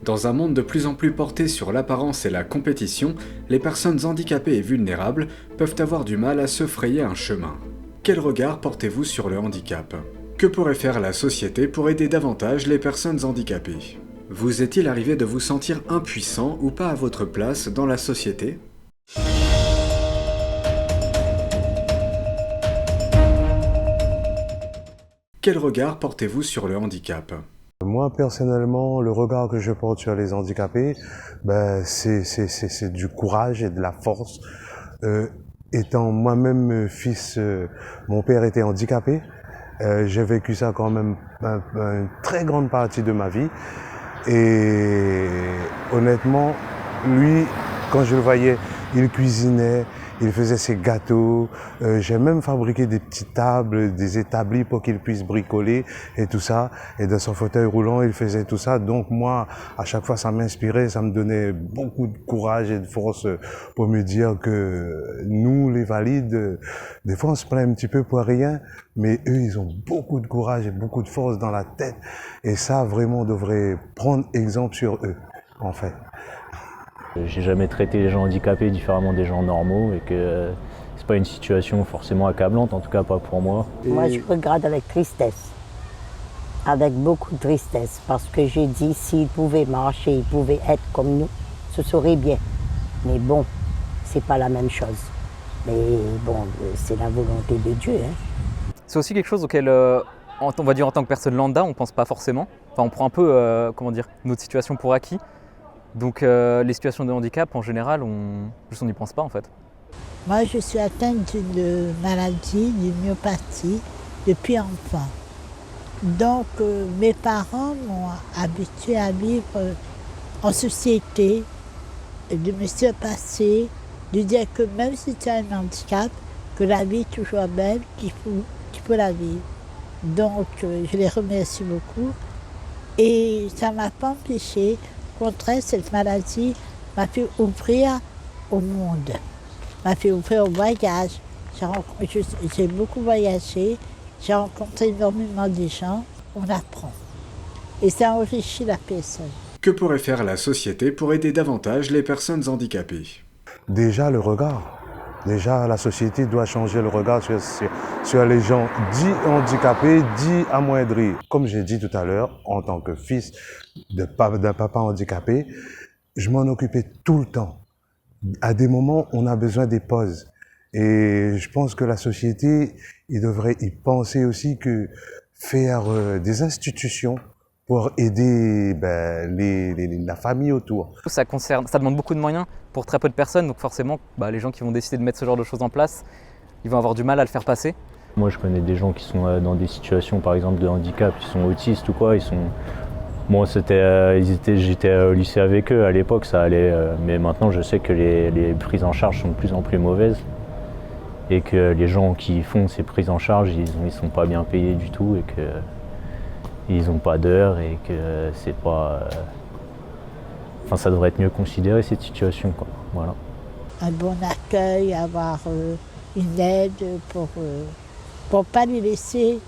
Dans un monde de plus en plus porté sur l'apparence et la compétition, les personnes handicapées et vulnérables peuvent avoir du mal à se frayer un chemin. Quel regard portez-vous sur le handicap? Que pourrait faire la société pour aider davantage les personnes handicapées? Vous est-il arrivé de vous sentir impuissant ou pas à votre place dans la société? Quel regard portez-vous sur le handicap? Moi, personnellement, le regard que je porte sur les handicapés, c'est du courage et de la force. Étant moi-même fils, mon père était handicapé. J'ai vécu ça quand même une très grande partie de ma vie. Et honnêtement, lui, quand je le voyais, il cuisinait, il faisait ses gâteaux. J'ai même fabriqué des petites tables, des établis pour qu'il puisse bricoler et tout ça. Et dans son fauteuil roulant, il faisait tout ça. Donc moi, à chaque fois, ça m'inspirait, ça me donnait beaucoup de courage et de force pour me dire que nous, les valides, des fois, on se plaint un petit peu pour rien, mais eux, ils ont beaucoup de courage et beaucoup de force dans la tête. Et ça, vraiment, on devrait prendre exemple sur eux, en fait. J'ai jamais traité les gens handicapés différemment des gens normaux et que c'est pas une situation forcément accablante, en tout cas pas pour moi. Moi, je regarde avec tristesse, avec beaucoup de tristesse, parce que j'ai dit s'ils pouvaient marcher, ils pouvaient être comme nous, ce serait bien. Mais bon, c'est pas la même chose. Mais bon, c'est la volonté de Dieu. C'est aussi quelque chose auquel, on va dire en tant que personne lambda, on pense pas forcément. Enfin, on prend un peu, notre situation pour acquis. Donc les situations de handicap, en général, on n'y pense pas en fait. Moi, je suis atteinte d'une maladie, d'une myopathie, depuis enfant. Donc mes parents m'ont habituée à vivre en société, de me surpasser, de dire que même si tu as un handicap, que la vie est toujours belle, qu'il faut la vivre. Donc je les remercie beaucoup. Et ça ne m'a pas empêché. Au contraire, cette maladie m'a fait ouvrir au monde, m'a fait ouvrir au voyage. J'ai beaucoup voyagé, j'ai rencontré énormément de gens, on apprend. Et ça enrichit la personne. Que pourrait faire la société pour aider davantage les personnes handicapées? Déjà, le regard. Déjà, la société doit changer le regard sur les gens dits handicapés, dits amoindris. Comme j'ai dit tout à l'heure, en tant que fils d'un papa handicapé, je m'en occupais tout le temps. À des moments, on a besoin des pauses. Et je pense que la société, il devrait y penser aussi que faire des institutions pour aider la famille autour. Ça demande beaucoup de moyens pour très peu de personnes, donc forcément, les gens qui vont décider de mettre ce genre de choses en place, ils vont avoir du mal à le faire passer. Moi, je connais des gens qui sont dans des situations, par exemple, de handicap, qui sont autistes ou quoi. Moi, j'étais au lycée avec eux à l'époque, ça allait. Mais maintenant, je sais que les prises en charge sont de plus en plus mauvaises et que les gens qui font ces prises en charge, ils sont pas bien payés du tout et que ils n'ont pas d'heure et que c'est pas. Ça devrait être mieux considéré cette situation, quoi. Voilà. Un bon accueil, avoir une aide pour pas les laisser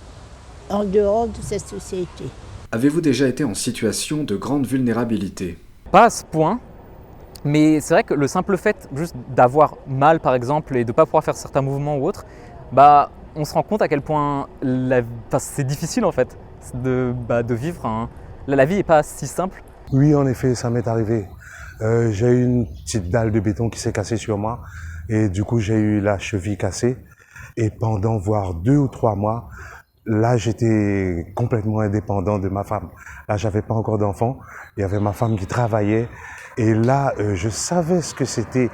en dehors de cette société. Avez-vous déjà été en situation de grande vulnérabilité? Pas à ce point, mais c'est vrai que le simple fait juste d'avoir mal par exemple et de ne pas pouvoir faire certains mouvements ou autres, on se rend compte à quel point c'est difficile en fait de vivre. La vie n'est pas si simple. Oui, en effet, ça m'est arrivé. J'ai eu une petite dalle de béton qui s'est cassée sur moi et du coup j'ai eu la cheville cassée et pendant voire 2 ou 3 mois, là j'étais complètement indépendant de ma femme. Là j'avais pas encore d'enfant, il y avait ma femme qui travaillait et là je savais ce que c'était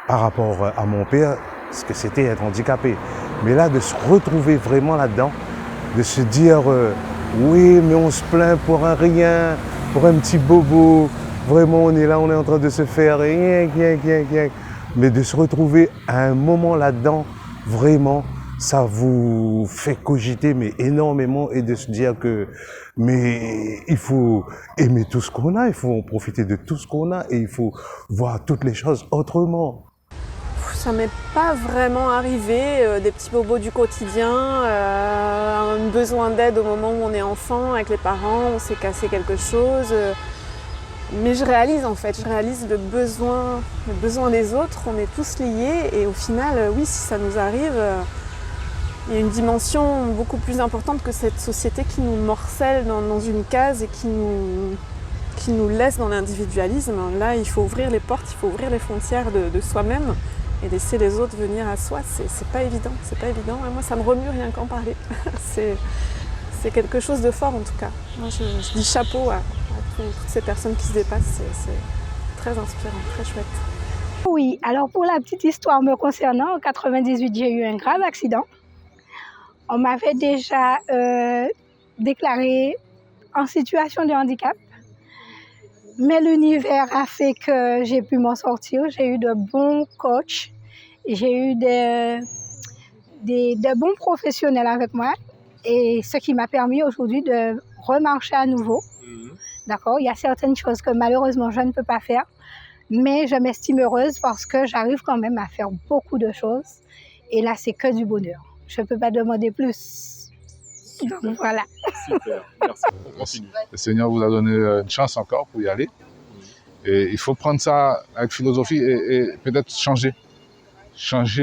par rapport à mon père, ce que c'était être handicapé. Mais là de se retrouver vraiment là-dedans, de se dire oui mais on se plaint pour un rien, pour un petit bobo, vraiment on est là, on est en train de se faire rien. Mais de se retrouver à un moment là-dedans, vraiment, ça vous fait cogiter mais énormément et de se dire que mais il faut aimer tout ce qu'on a, il faut en profiter de tout ce qu'on a et il faut voir toutes les choses autrement. Ça m'est pas vraiment arrivé, des petits bobos du quotidien, un besoin d'aide au moment où on est enfant avec les parents, on s'est cassé quelque chose. Mais je réalise en fait, le besoin des autres, on est tous liés et au final, oui, si ça nous arrive, il y a une dimension beaucoup plus importante que cette société qui nous morcelle dans une case et qui nous laisse dans l'individualisme. Là, il faut ouvrir les portes, il faut ouvrir les frontières de soi-même et laisser les autres venir à soi. C'est pas évident, c'est pas évident. Et moi, ça me remue rien qu'en parler. C'est quelque chose de fort en tout cas. Moi, je dis chapeau à toutes ces personnes qui se dépassent. C'est très inspirant, très chouette. Oui, alors pour la petite histoire me concernant, en 98, j'ai eu un grave accident. On m'avait déjà déclaré en situation de handicap. Mais l'univers a fait que j'ai pu m'en sortir. J'ai eu de bons coachs. J'ai eu de bons professionnels avec moi. Et ce qui m'a permis aujourd'hui de remarcher à nouveau. D'accord ? Il y a certaines choses que malheureusement je ne peux pas faire. Mais je m'estime heureuse parce que j'arrive quand même à faire beaucoup de choses. Et là, c'est que du bonheur. Je ne peux pas demander plus. Donc voilà. Super, merci. On continue. Le Seigneur vous a donné une chance encore pour y aller. Et il faut prendre ça avec philosophie et peut-être changer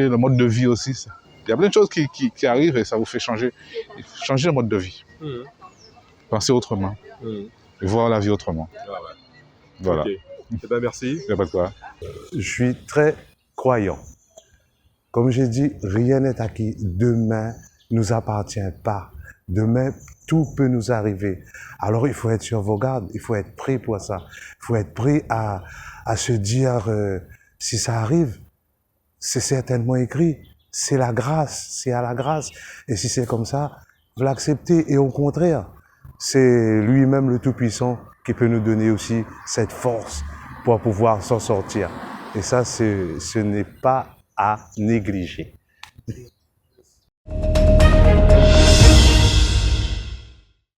le mode de vie aussi. Il y a plein de choses qui arrivent et ça vous fait changer. Il faut changer le mode de vie. Penser autrement. Et voir la vie autrement. Ah ouais. Voilà. Okay. Eh ben merci. Il n'y a pas de quoi. Je suis très croyant. Comme j'ai dit, rien n'est acquis. Demain ne nous appartient pas. Demain, tout peut nous arriver. Alors, il faut être sur vos gardes. Il faut être prêt pour ça. Il faut être prêt à se dire, si ça arrive, c'est certainement écrit. C'est la grâce. C'est à la grâce. Et si c'est comme ça, vous l'acceptez. Et au contraire, c'est lui-même le Tout-Puissant qui peut nous donner aussi cette force pour pouvoir s'en sortir. Et ça, ce n'est pas à négliger.